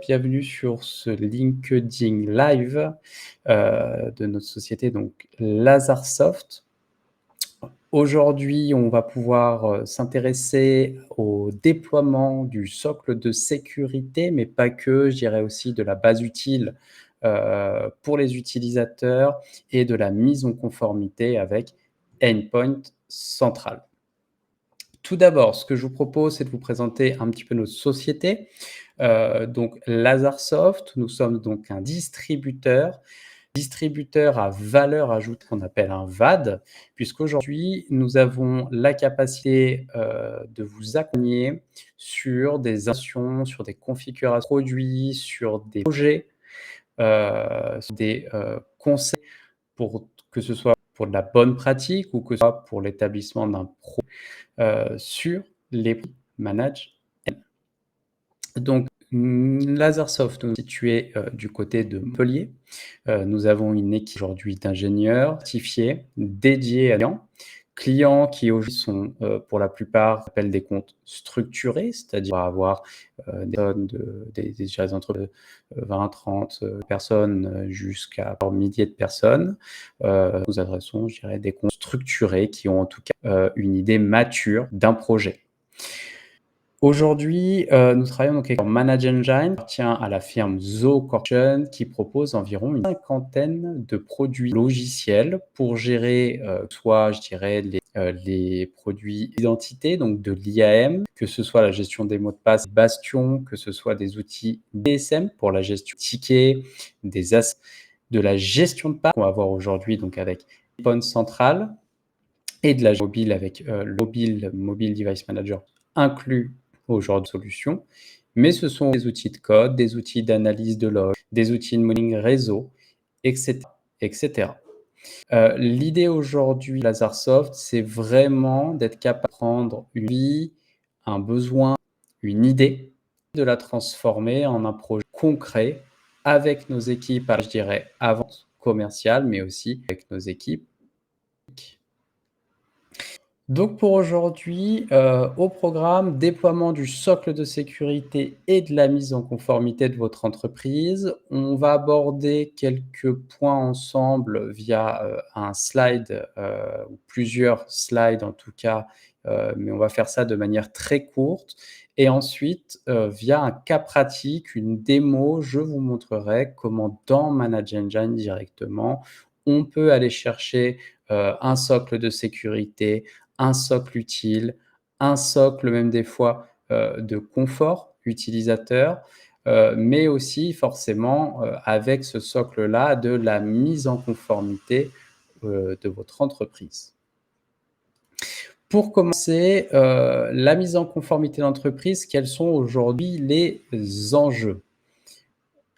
bienvenue sur ce LinkedIn Live de notre société, donc Lazarsoft. Aujourd'hui, on va pouvoir s'intéresser au déploiement du socle de sécurité, mais pas que, je dirais aussi de la base utile pour les utilisateurs et de la mise en conformité avec Endpoint Central. Tout d'abord, ce que je vous propose, c'est de vous présenter un petit peu notre société. Donc Lazarsoft, nous sommes donc un distributeur à valeur ajoutée qu'on appelle un VAD, puisqu'aujourd'hui, nous avons la capacité de vous accompagner sur des actions, sur des configurations produits, sur des projets, sur des conseils pour que ce soit pour de la bonne pratique ou que ce soit pour l'établissement d'un projet sur les managed. Donc, Lazarsoft, nous sommes situés du côté de Montpellier. Nous avons une équipe aujourd'hui d'ingénieurs certifiés, dédiés à clients qui aujourd'hui sont pour la plupart appellent des comptes structurés, c'est-à-dire avoir des entreprises de 20, 30 personnes jusqu'à un millier de personnes. Nous adressons, je dirais, des comptes structurés qui ont en tout cas une idée mature d'un projet. Aujourd'hui, nous travaillons donc avec Manage Engine, qui appartient à la firme Zoho Corporation, qui propose environ une cinquantaine de produits logiciels pour gérer, soit je dirais les produits identité, donc de l'IAM, que ce soit la gestion des mots de passe Bastion, que ce soit des outils DSM pour la gestion de tickets, de la gestion de passe qu'on va voir aujourd'hui donc avec Endpoint Central et de la mobile avec le Mobile Device Manager inclus au genre de solution, mais ce sont des outils de code, des outils d'analyse de log, des outils de monitoring réseau, etc. etc. L'idée aujourd'hui de Lazarsoft, c'est vraiment d'être capable de prendre une vie, un besoin, une idée, de la transformer en un projet concret avec nos équipes, je dirais, avant commerciale, mais aussi avec nos équipes. Donc pour aujourd'hui, au programme, déploiement du socle de sécurité et de la mise en conformité de votre entreprise. On va aborder quelques points ensemble via, un slide, ou plusieurs slides en tout cas, mais on va faire ça de manière très courte et ensuite, via un cas pratique, une démo, je vous montrerai comment dans Manage Engine directement, on peut aller chercher, un socle de sécurité, un socle utile, un socle même des fois de confort utilisateur, mais aussi forcément avec ce socle-là de la mise en conformité de votre entreprise. Pour commencer, la mise en conformité d'entreprise, quels sont aujourd'hui les enjeux?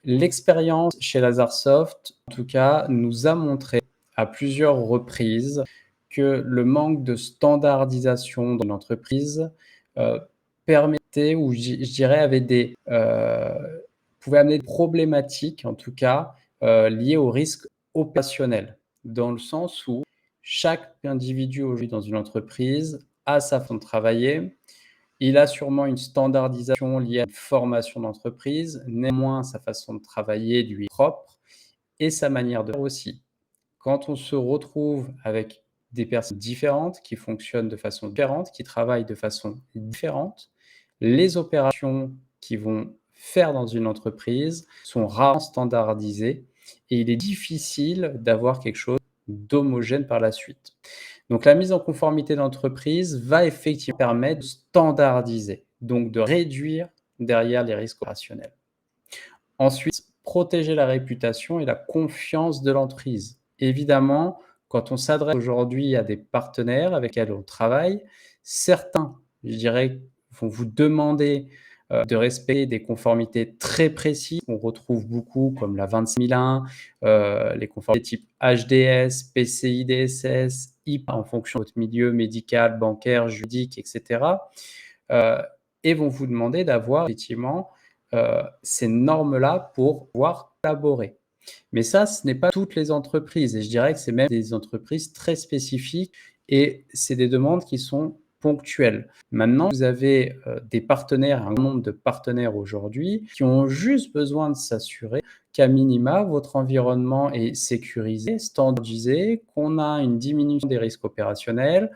L'expérience chez Lazarsoft, en tout cas, nous a montré à plusieurs reprises que le manque de standardisation dans l'entreprise permettait ou je dirais avait pouvait amener des problématiques en tout cas liées au risque opérationnel. Dans le sens où chaque individu aujourd'hui dans une entreprise a sa façon de travailler, il a sûrement une standardisation liée à une formation d'entreprise, néanmoins sa façon de travailler lui est propre et sa manière de faire aussi. Quand on se retrouve avec des personnes différentes, qui fonctionnent de façon différente, qui travaillent de façon différente, les opérations qu'ils vont faire dans une entreprise sont rarement standardisées et il est difficile d'avoir quelque chose d'homogène par la suite. Donc la mise en conformité d'entreprise va effectivement permettre de standardiser, donc de réduire derrière les risques opérationnels. Ensuite, protéger la réputation et la confiance de l'entreprise. Évidemment, quand on s'adresse aujourd'hui à des partenaires avec lesquels on travaille, certains, je dirais, vont vous demander de respecter des conformités très précises qu'on retrouve beaucoup comme la 26001, les conformités type HDS, PCI DSS, IPA en fonction de votre milieu médical, bancaire, juridique, etc. Et vont vous demander d'avoir effectivement ces normes-là pour pouvoir collaborer. Mais ça, ce n'est pas toutes les entreprises et je dirais que c'est même des entreprises très spécifiques et c'est des demandes qui sont ponctuel. Maintenant, vous avez, des partenaires, un grand nombre de partenaires aujourd'hui qui ont juste besoin de s'assurer qu'à minima, votre environnement est sécurisé, standardisé, qu'on a une diminution des risques opérationnels,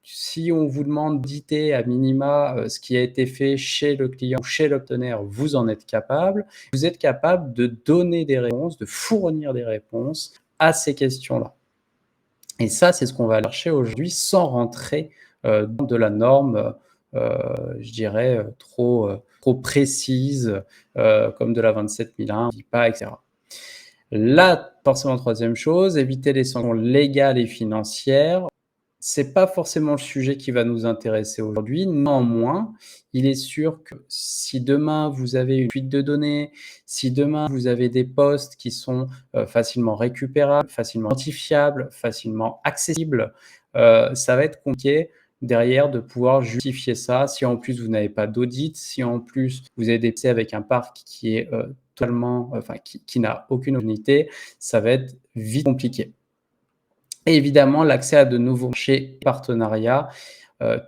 si on vous demande d'auditer à minima, ce qui a été fait chez le client ou chez le partenaire, vous en êtes capable. Vous êtes capable de donner des réponses, de fournir des réponses à ces questions-là. Et ça, c'est ce qu'on va chercher aujourd'hui sans rentrer, dans de la norme, je dirais, trop précise, comme de la 27001, pas et cetera. Là, forcément, troisième chose, éviter les sanctions légales et financières. C'est pas forcément le sujet qui va nous intéresser aujourd'hui. Néanmoins, il est sûr que si demain vous avez une fuite de données, si demain vous avez des postes qui sont, facilement récupérables, facilement identifiables, facilement accessibles, ça va être compliqué derrière de pouvoir justifier ça. Si en plus vous n'avez pas d'audit, si en plus vous avez des PC avec un parc qui est, totalement enfin qui n'a aucune unité, ça va être vite compliqué. Et évidemment, l'accès à de nouveaux marchés et partenariats.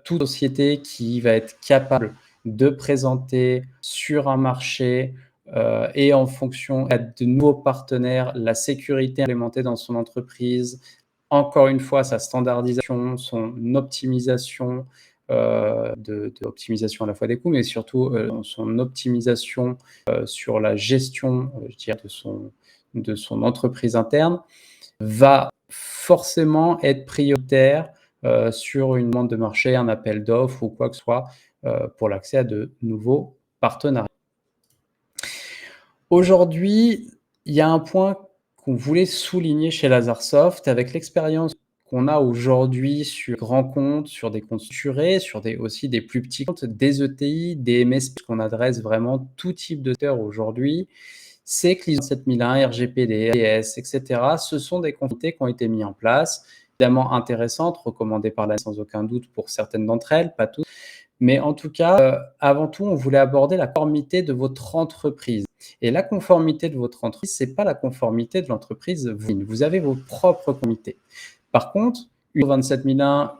Toute société qui va être capable de présenter sur un marché, et en fonction à de nouveaux partenaires, la sécurité implémentée dans son entreprise, encore une fois, sa standardisation, son optimisation, de optimisation à la fois des coûts, mais surtout, son optimisation, sur la gestion, je dirais de son entreprise interne, va forcément être prioritaire, sur une demande de marché, un appel d'offres ou quoi que ce soit, pour l'accès à de nouveaux partenariats. Aujourd'hui, il y a un point qu'on voulait souligner chez Lazarsoft avec l'expérience qu'on a aujourd'hui sur grands comptes, sur des comptes structurés, sur des aussi des plus petits comptes, des ETI, des MSP, qu'on adresse vraiment tout type de secteur aujourd'hui. C'est que l'ISO 27001, RGPD, RDS, et cetera, ce sont des conformités qui ont été mis en place, évidemment intéressantes, recommandées par l'ANSSI sans aucun doute pour certaines d'entre elles, pas toutes. Mais en tout cas, avant tout, on voulait aborder la conformité de votre entreprise. Et la conformité de votre entreprise, c'est pas la conformité de l'entreprise voisine. Vous avez vos propres conformités. Par contre, une ISO 27001,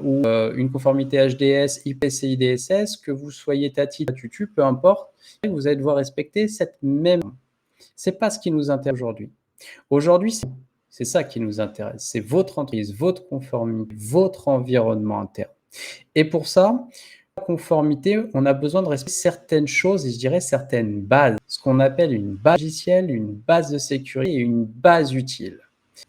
ou une conformité HDS, IPCI DSS, que vous soyez Tati, Tutu, peu importe, vous allez devoir respecter cette même. C'est pas ce qui nous intéresse aujourd'hui. Aujourd'hui, c'est ça qui nous intéresse. C'est votre entreprise, votre conformité, votre environnement interne. Et pour ça, la conformité, on a besoin de respecter certaines choses et je dirais certaines bases. Ce qu'on appelle une base logicielle, une base de sécurité et une base utile.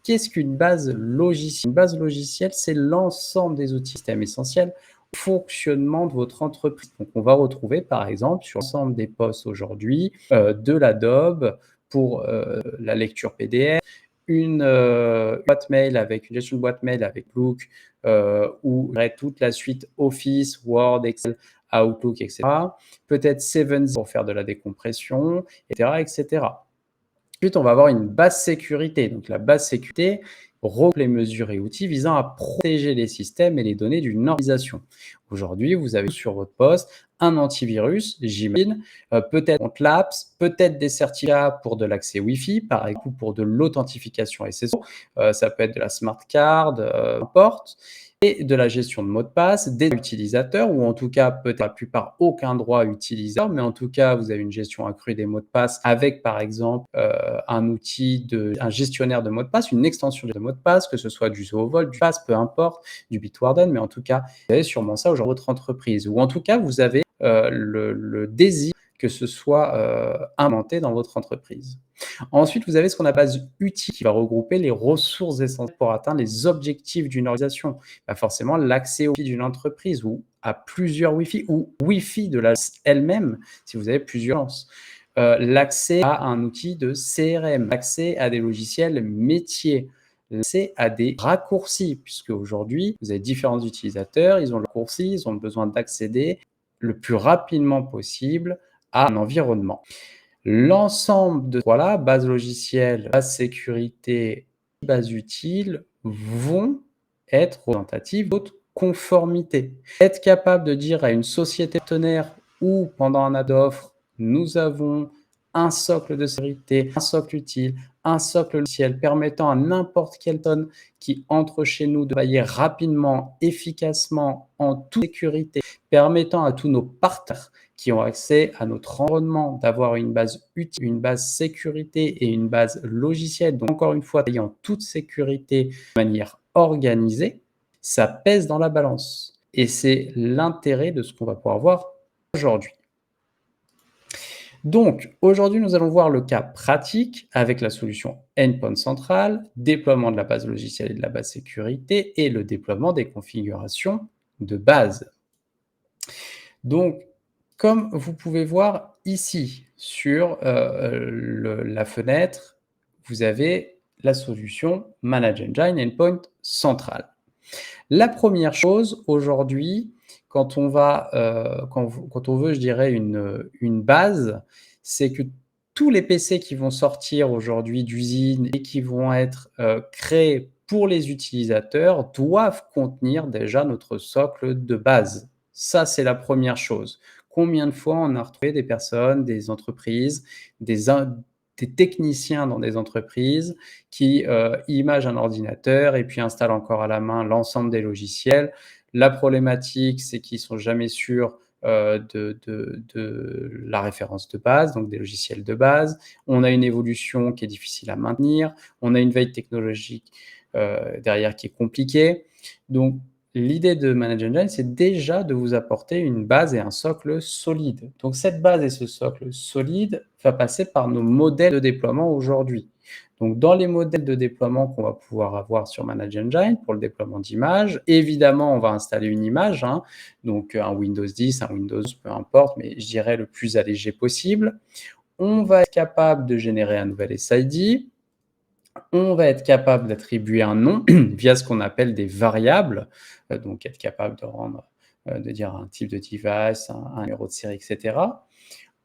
Qu'est-ce qu'une base logicielle? Une base logicielle, c'est l'ensemble des outils systèmes essentiels au fonctionnement de votre entreprise. Donc, on va retrouver, par exemple, sur l'ensemble des postes aujourd'hui, de l'Adobe pour la lecture PDF, une boîte mail avec une gestion de boîte mail avec Outlook, ou toute la suite Office, Word, Excel, Outlook, et cetera. Peut-être 7 pour faire de la décompression, et cetera, et cetera. Ensuite, on va avoir une base sécurité. Donc, la base sécurité regroupe les mesures et outils visant à protéger les systèmes et les données d'une organisation. Aujourd'hui, vous avez sur votre poste un antivirus, j'imagine, peut-être contre l'apps, peut-être des certificats pour de l'accès Wi-Fi, par exemple pour de l'authentification SSO, ça peut être de la smart card, importe, et de la gestion de mots de passe, des utilisateurs, ou en tout cas, peut-être la plupart, aucun droit utilisateur, mais en tout cas, vous avez une gestion accrue des mots de passe avec, par exemple, un gestionnaire de mots de passe, une extension de mots de passe, que ce soit du Zoho du Pass, peu importe, du Bitwarden, mais en tout cas, vous avez sûrement ça aujourd'hui dans votre entreprise. Ou en tout cas, vous avez le désir que ce soit implémenté dans votre entreprise. Ensuite, vous avez ce qu'on appelle base utile qui va regrouper les ressources essentielles pour atteindre les objectifs d'une organisation. Bah forcément, l'accès au Wi-Fi d'une entreprise ou à plusieurs Wi-Fi ou Wi-Fi de la elle-même, si vous avez plusieurs licences. L'accès à un outil de CRM, l'accès à des logiciels métiers, l'accès à des raccourcis, puisque aujourd'hui, vous avez différents utilisateurs, ils ont le raccourci, ils ont besoin d'accéder le plus rapidement possible à un environnement. L'ensemble de voilà, base logicielle, base sécurité, base utile, vont être représentatives de votre conformité. Être capable de dire à une société partenaire ou pendant un appel d'offres, nous avons un socle de sécurité, un socle utile, un socle logiciel permettant à n'importe quelle personne qui entre chez nous de travailler rapidement, efficacement, en toute sécurité, permettant à tous nos partenaires qui ont accès à notre environnement d'avoir une base utile, une base sécurité et une base logicielle. Donc encore une fois, travailler en toute sécurité de manière organisée, ça pèse dans la balance. Et c'est l'intérêt de ce qu'on va pouvoir voir aujourd'hui. Donc, aujourd'hui, nous allons voir le cas pratique avec la solution Endpoint Central, déploiement de la base logicielle et de la base sécurité et le déploiement des configurations de base. Donc, comme vous pouvez voir ici sur la fenêtre, vous avez la solution Manage Engine Endpoint Central. La première chose aujourd'hui, quand on veut, je dirais, une base, c'est que tous les PC qui vont sortir aujourd'hui d'usine et qui vont être créés pour les utilisateurs doivent contenir déjà notre socle de base. Ça, c'est la première chose. Combien de fois on a retrouvé des personnes, des entreprises, des techniciens dans des entreprises qui imagent un ordinateur et puis installent encore à la main l'ensemble des logiciels. La problématique, c'est qu'ils ne sont jamais sûrs de la référence de base, donc des logiciels de base. On a une évolution qui est difficile à maintenir. On a une veille technologique derrière qui est compliquée. Donc, l'idée de Manage Engine, c'est déjà de vous apporter une base et un socle solide. Donc, cette base et ce socle solide va passer par nos modèles de déploiement aujourd'hui. Donc, dans les modèles de déploiement qu'on va pouvoir avoir sur Manage Engine pour le déploiement d'images, évidemment, on va installer une image, donc un Windows 10, un Windows, peu importe, mais je dirais le plus allégé possible. On va être capable de générer un nouvel SID. On va être capable d'attribuer un nom via ce qu'on appelle des variables, donc être capable de dire un type de device, un numéro de série, etc.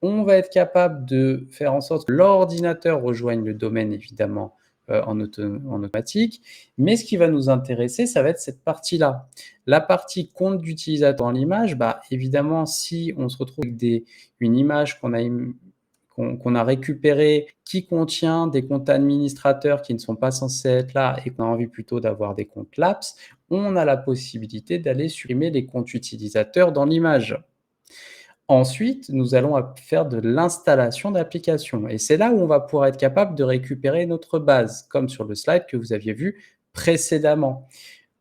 On va être capable de faire en sorte que l'ordinateur rejoigne le domaine, évidemment, en automatique. Mais ce qui va nous intéresser, ça va être cette partie-là. La partie compte d'utilisateur dans l'image, évidemment, si on se retrouve avec une image qu'on a récupérée, qui contient des comptes administrateurs qui ne sont pas censés être là et qu'on a envie plutôt d'avoir des comptes LAPS, on a la possibilité d'aller supprimer les comptes utilisateurs dans l'image. Ensuite, nous allons faire de l'installation d'applications et c'est là où on va pouvoir être capable de récupérer notre base, comme sur le slide que vous aviez vu précédemment.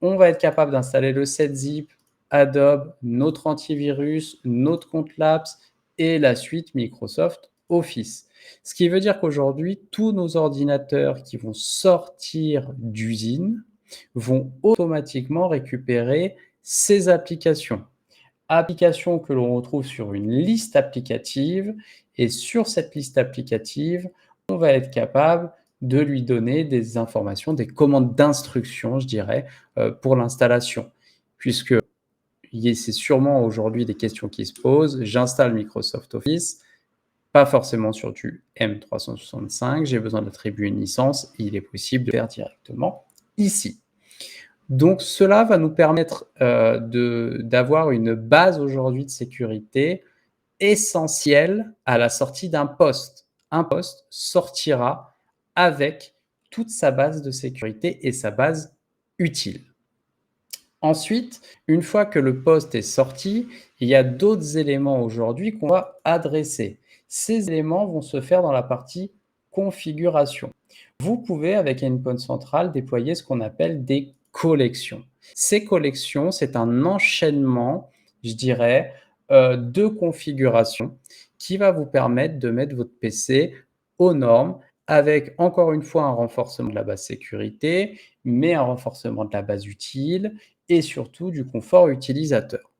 On va être capable d'installer le setzip, Adobe, notre antivirus, notre compte LAPS et la suite Microsoft Office. Ce qui veut dire qu'aujourd'hui, tous nos ordinateurs qui vont sortir d'usine vont automatiquement récupérer ces applications. Applications que l'on retrouve sur une liste applicative et sur cette liste applicative, on va être capable de lui donner des informations, des commandes d'instruction, je dirais, pour l'installation. Puisque c'est sûrement aujourd'hui des questions qui se posent. J'installe Microsoft Office, pas forcément sur du M365, j'ai besoin d'attribuer une licence, il est possible de le faire directement ici. Donc cela va nous permettre d'avoir une base aujourd'hui de sécurité essentielle à la sortie d'un poste. Un poste sortira avec toute sa base de sécurité et sa base utile. Ensuite, une fois que le poste est sorti, il y a d'autres éléments aujourd'hui qu'on va adresser. Ces éléments vont se faire dans la partie configuration. Vous pouvez, avec Endpoint Central, déployer ce qu'on appelle des collections. Ces collections, c'est un enchaînement, je dirais, de configurations qui va vous permettre de mettre votre PC aux normes avec, encore une fois, un renforcement de la base sécurité, mais un renforcement de la base utile et surtout du confort utilisateur.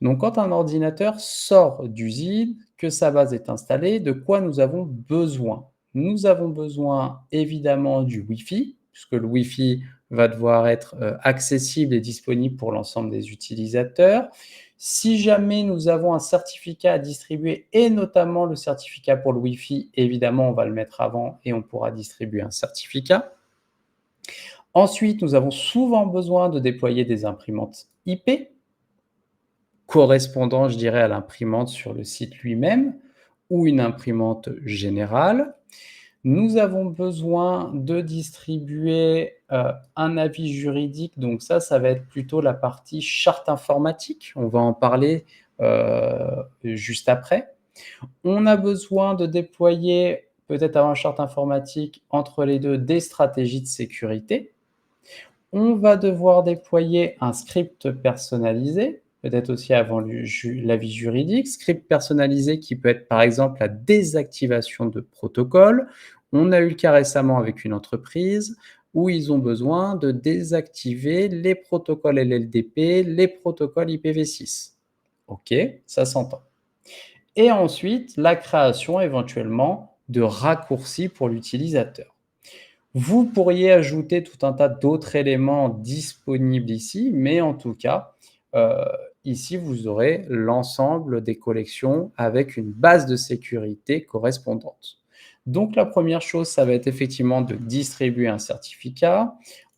Donc, quand un ordinateur sort d'usine, que sa base est installée, de quoi nous avons besoin? Nous avons besoin évidemment du Wi-Fi, puisque le Wi-Fi va devoir être accessible et disponible pour l'ensemble des utilisateurs. Si jamais nous avons un certificat à distribuer, et notamment le certificat pour le Wi-Fi, évidemment, on va le mettre avant et on pourra distribuer un certificat. Ensuite, nous avons souvent besoin de déployer des imprimantes IP, correspondant, je dirais, à l'imprimante sur le site lui-même ou une imprimante générale. Nous avons besoin de distribuer, un avis juridique, donc ça va être plutôt la partie charte informatique. On va en parler, juste après. On a besoin de déployer, peut-être avant la charte informatique, entre les 2 des stratégies de sécurité. On va devoir déployer un script personnalisé, peut-être aussi avant l'avis juridique. Script personnalisé qui peut être, par exemple, la désactivation de protocoles. On a eu le cas récemment avec une entreprise où ils ont besoin de désactiver les protocoles LLDP, les protocoles IPv6. OK, ça s'entend. Et ensuite, la création éventuellement de raccourcis pour l'utilisateur. Vous pourriez ajouter tout un tas d'autres éléments disponibles ici, mais en tout cas, heu, ici, vous aurez l'ensemble des collections avec une base de sécurité correspondante. Donc la première chose, ça va être effectivement de distribuer un certificat.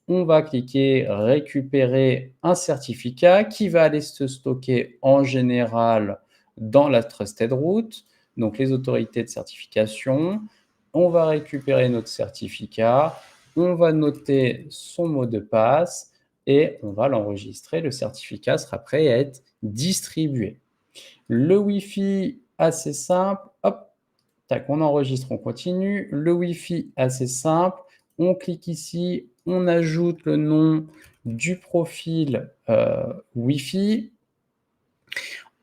On va cliquer «Récupérer un certificat» qui va aller se stocker en général dans la trusted root, donc les autorités de certification. On va récupérer notre certificat, on va noter son mot de passe et on va l'enregistrer. Le certificat sera prêt à être distribué. Le Wi-Fi, assez simple, hop, tac, on enregistre, on continue. Le Wi-Fi, assez simple, on clique ici, on ajoute le nom du profil Wi-Fi.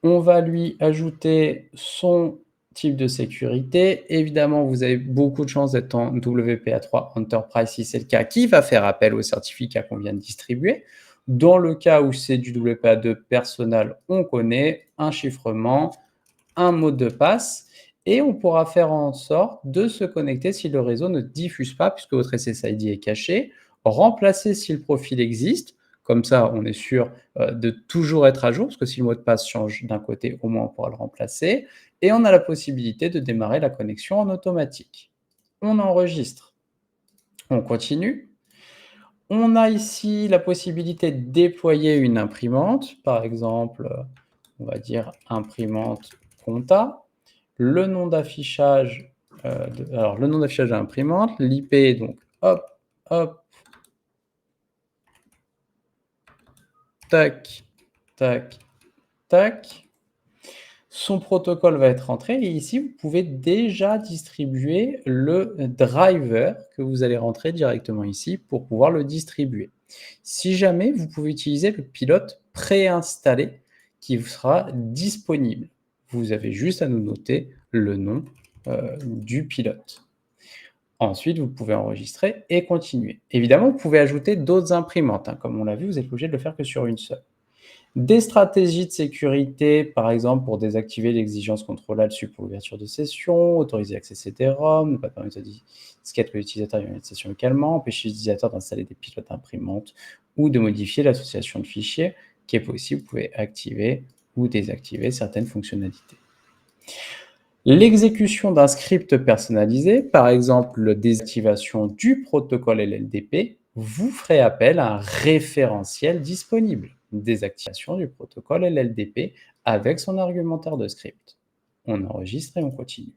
On va lui ajouter son type de sécurité. Évidemment, vous avez beaucoup de chances d'être en WPA3 Enterprise si c'est le cas, qui va faire appel au certificat qu'on vient de distribuer. Dans le cas où c'est du WPA2 personnel, on connaît un chiffrement, un mot de passe et on pourra faire en sorte de se connecter si le réseau ne diffuse pas puisque votre SSID est caché, remplacer si le profil existe, comme ça on est sûr, de toujours être à jour parce que si le mot de passe change d'un côté, au moins on pourra le remplacer et on a la possibilité de démarrer la connexion en automatique. On enregistre, on continue. On a ici la possibilité de déployer une imprimante, par exemple, on va dire imprimante Conta. Le nom d'affichage, alors le nom d'affichage de l'imprimante, l'IP donc hop, hop, tac, tac, tac. Son protocole va être rentré et ici vous pouvez déjà distribuer le driver que vous allez rentrer directement ici pour pouvoir le distribuer. Si jamais, vous pouvez utiliser le pilote préinstallé qui vous sera disponible. Vous avez juste à nous noter le nom, du pilote. Ensuite, vous pouvez enregistrer et continuer. Évidemment, vous pouvez ajouter d'autres imprimantes, hein. Comme on l'a vu, vous n'êtes pas obligé de le faire que sur une seule. Des stratégies de sécurité, par exemple, pour désactiver l'exigence contrôlable pour l'ouverture de session, autoriser l'accès CD-ROM, ne pas permettre aux disquettes que l'utilisateur ait une session localement, empêcher l'utilisateur d'installer des pilotes imprimantes ou de modifier l'association de fichiers, qui est possible. Vous pouvez activer ou désactiver certaines fonctionnalités. L'exécution d'un script personnalisé, par exemple la désactivation du protocole LLDP, vous ferez appel à un référentiel disponible. Désactivation du protocole LLDP avec son argumentaire de script. On enregistre et on continue.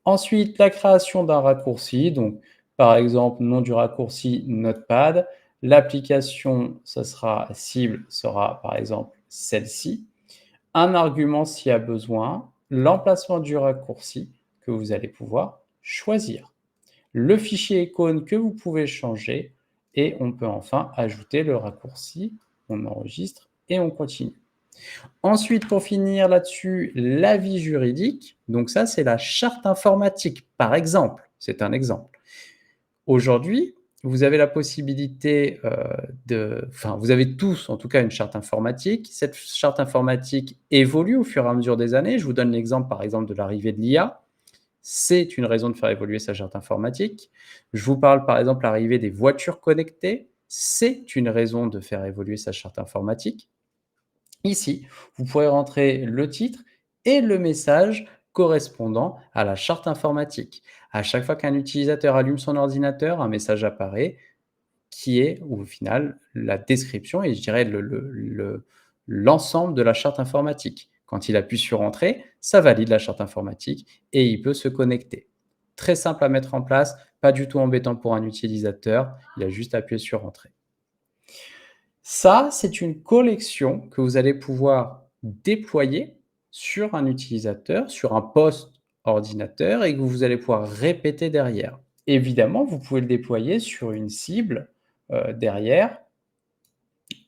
Ensuite, la création d'un raccourci, donc par exemple nom du raccourci Notepad. L'application, ça sera cible, sera par exemple celle-ci. Un argument s'il y a besoin, l'emplacement du raccourci que vous allez pouvoir choisir, le fichier icône que vous pouvez changer et on peut enfin ajouter le raccourci. On enregistre et on continue. Ensuite, pour finir là-dessus, l'avis juridique. Donc ça, c'est la charte informatique, par exemple. C'est un exemple. Aujourd'hui, vous avez la possibilité, vous avez tous, en tout cas, une charte informatique. Cette charte informatique évolue au fur et à mesure des années. Je vous donne l'exemple, par exemple, de l'arrivée de l'IA. C'est une raison de faire évoluer sa charte informatique. Je vous parle, par exemple, de l'arrivée des voitures connectées. C'est une raison de faire évoluer sa charte informatique. Ici, vous pourrez rentrer le titre et le message correspondant à la charte informatique. À chaque fois qu'un utilisateur allume son ordinateur, un message apparaît qui est au final la description et je dirais l'ensemble de la charte informatique. Quand il appuie sur entrée, ça valide la charte informatique et il peut se connecter. très simple à mettre en place, pas du tout embêtant pour un utilisateur. Il a juste à appuyer sur entrée. Ça, c'est une collection que vous allez pouvoir déployer sur un utilisateur, sur un poste ordinateur et que vous allez pouvoir répéter derrière. Évidemment, vous pouvez le déployer sur une cible, derrière.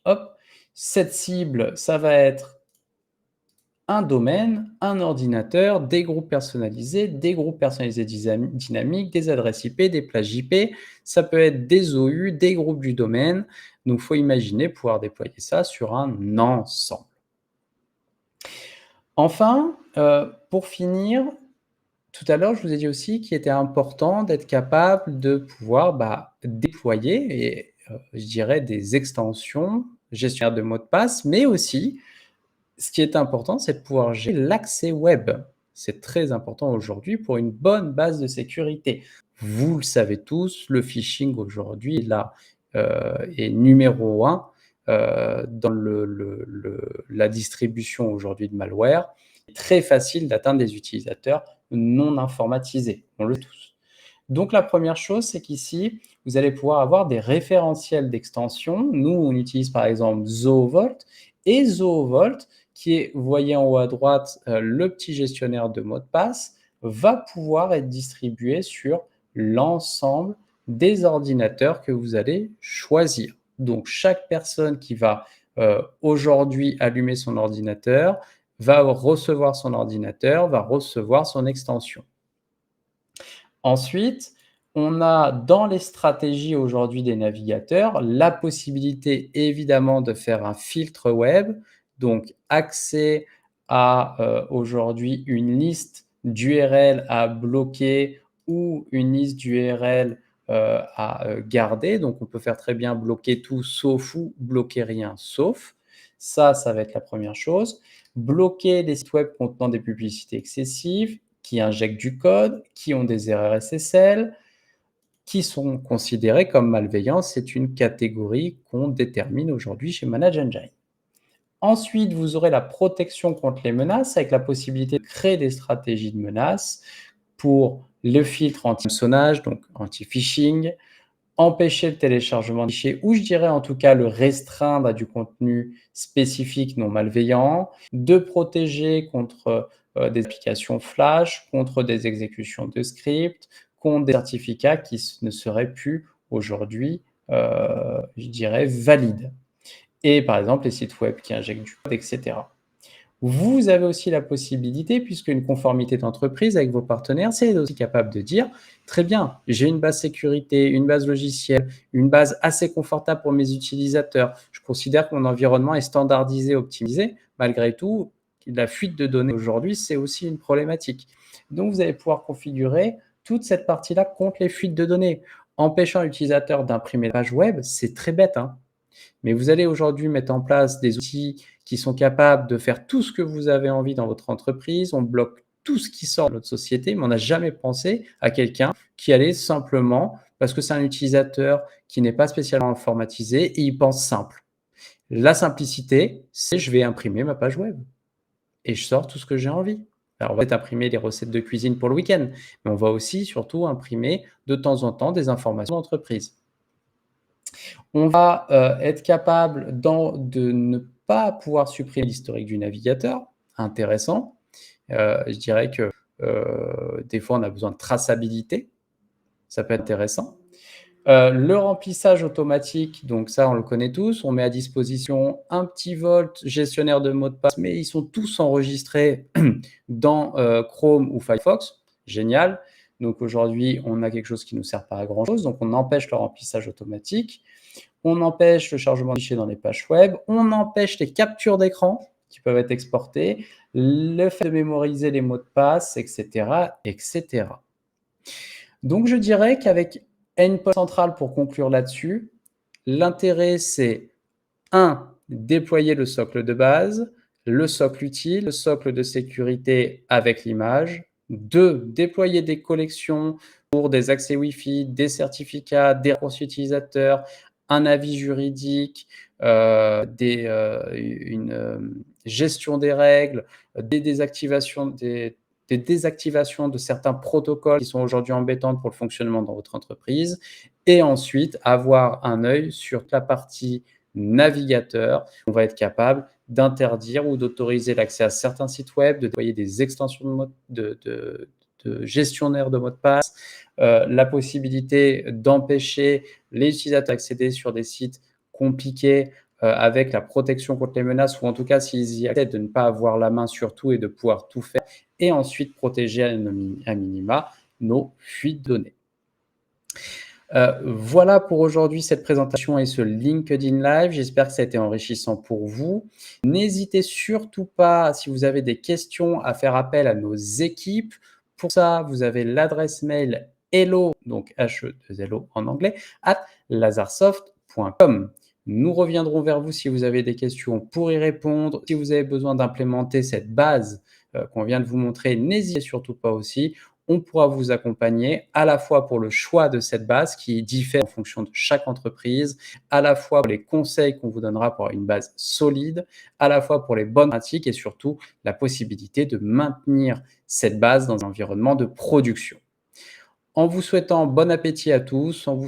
Hop, cette cible, ça va être un domaine, un ordinateur, des groupes personnalisés dynamiques, des adresses IP, des plages IP. Ça peut être des OU, des groupes du domaine. Donc, il faut imaginer pouvoir déployer ça sur un ensemble. Enfin, pour finir, tout à l'heure, je vous ai dit aussi qu'il était important d'être capable de pouvoir, déployer et je dirais des extensions gestionnaires de mots de passe, mais aussi ce qui est important, c'est de pouvoir gérer l'accès web. C'est très important aujourd'hui pour une bonne base de sécurité. Vous le savez tous, le phishing aujourd'hui là, est numéro 1 dans la distribution aujourd'hui de malware. Très facile d'atteindre des utilisateurs non informatisés, on le sait tous. Donc la première chose, c'est qu'ici, vous allez pouvoir avoir des référentiels d'extension. Nous, on utilise par exemple Zoovolt et Zoovolt, qui est, vous voyez en haut à droite, le petit gestionnaire de mots de passe, va pouvoir être distribué sur l'ensemble des ordinateurs que vous allez choisir. Donc chaque personne qui va aujourd'hui allumer son ordinateur va recevoir son ordinateur, va recevoir son extension. Ensuite, on a dans les stratégies aujourd'hui des navigateurs, la possibilité évidemment de faire un filtre web, donc accès à, aujourd'hui une liste d'URL à bloquer ou une liste d'URL, à, garder. Donc on peut faire très bien bloquer tout sauf ou bloquer rien sauf. Ça va être la première chose. Bloquer les sites web contenant des publicités excessives, qui injectent du code, qui ont des erreurs SSL, qui sont considérés comme malveillants. C'est une catégorie qu'on détermine aujourd'hui chez ManageEngine. Ensuite, vous aurez la protection contre les menaces avec la possibilité de créer des stratégies de menaces pour le filtre anti-hameçonnage, donc anti-phishing, empêcher le téléchargement de fichiers ou je dirais en tout cas le restreindre à du contenu spécifique non malveillant, de protéger contre des applications flash, contre des exécutions de scripts, contre des certificats qui ne seraient plus aujourd'hui, je dirais, valides. Et par exemple les sites web qui injectent du code, etc. Vous avez aussi la possibilité, puisque une conformité d'entreprise avec vos partenaires, c'est aussi capable de dire: «Très bien, j'ai une base sécurité, une base logicielle, une base assez confortable pour mes utilisateurs. Je considère que mon environnement est standardisé, optimisé. Malgré tout, la fuite de données aujourd'hui, c'est aussi une problématique». Donc vous allez pouvoir configurer toute cette partie-là contre les fuites de données. Empêchant l'utilisateur d'imprimer la page web, c'est très bête, hein. Mais vous allez aujourd'hui mettre en place des outils qui sont capables de faire tout ce que vous avez envie dans votre entreprise. On bloque tout ce qui sort de notre société, mais on n'a jamais pensé à quelqu'un qui allait simplement, parce que c'est un utilisateur qui n'est pas spécialement informatisé et il pense simple. La simplicité, c'est je vais imprimer ma page web et je sors tout ce que j'ai envie. Alors, on va peut-être imprimer des recettes de cuisine pour le week-end, mais on va aussi surtout imprimer de temps en temps des informations d'entreprise. On va être capable de ne pas pouvoir supprimer l'historique du navigateur, intéressant. Je dirais que des fois, on a besoin de traçabilité, ça peut être intéressant. Le remplissage automatique, donc ça, on le connaît tous. On met à disposition un petit Volt gestionnaire de mots de passe, mais ils sont tous enregistrés dans Chrome ou Firefox. Génial. Donc aujourd'hui, on a quelque chose qui ne nous sert pas à grand-chose. Donc on empêche le remplissage automatique. On empêche le chargement de fichiers dans les pages web, on empêche les captures d'écran qui peuvent être exportées, le fait de mémoriser les mots de passe, etc., etc. Donc je dirais qu'avec Endpoint Central, pour conclure là-dessus, l'intérêt c'est 1. Déployer le socle de base, le socle utile, le socle de sécurité avec l'image. 2. Déployer des collections pour des accès Wi-Fi, des certificats, des raccourcis utilisateurs, un avis juridique, une gestion des règles, des désactivations des désactivations de certains protocoles qui sont aujourd'hui embêtants pour le fonctionnement dans votre entreprise et ensuite avoir un œil sur la partie navigateur. On va être capable d'interdire ou d'autoriser l'accès à certains sites web, de déployer des extensions de gestionnaire de mots de passe, la possibilité d'empêcher les utilisateurs d'accéder sur des sites compliqués avec la protection contre les menaces ou en tout cas s'ils y accèdent de ne pas avoir la main sur tout et de pouvoir tout faire et ensuite protéger à minima nos fuites de données. Voilà pour aujourd'hui cette présentation et ce LinkedIn Live. J'espère que ça a été enrichissant pour vous. N'hésitez surtout pas, si vous avez des questions, à faire appel à nos équipes. Pour ça, vous avez l'adresse mail hello, donc H-E-2-L-O en anglais, @lazarsoft.com. Nous reviendrons vers vous si vous avez des questions pour y répondre. Si vous avez besoin d'implémenter cette base qu'on vient de vous montrer, n'hésitez surtout pas aussi. On pourra vous accompagner à la fois pour le choix de cette base qui diffère en fonction de chaque entreprise, à la fois pour les conseils qu'on vous donnera pour une base solide, à la fois pour les bonnes pratiques et surtout la possibilité de maintenir cette base dans un environnement de production. En vous souhaitant bon appétit à tous, en vous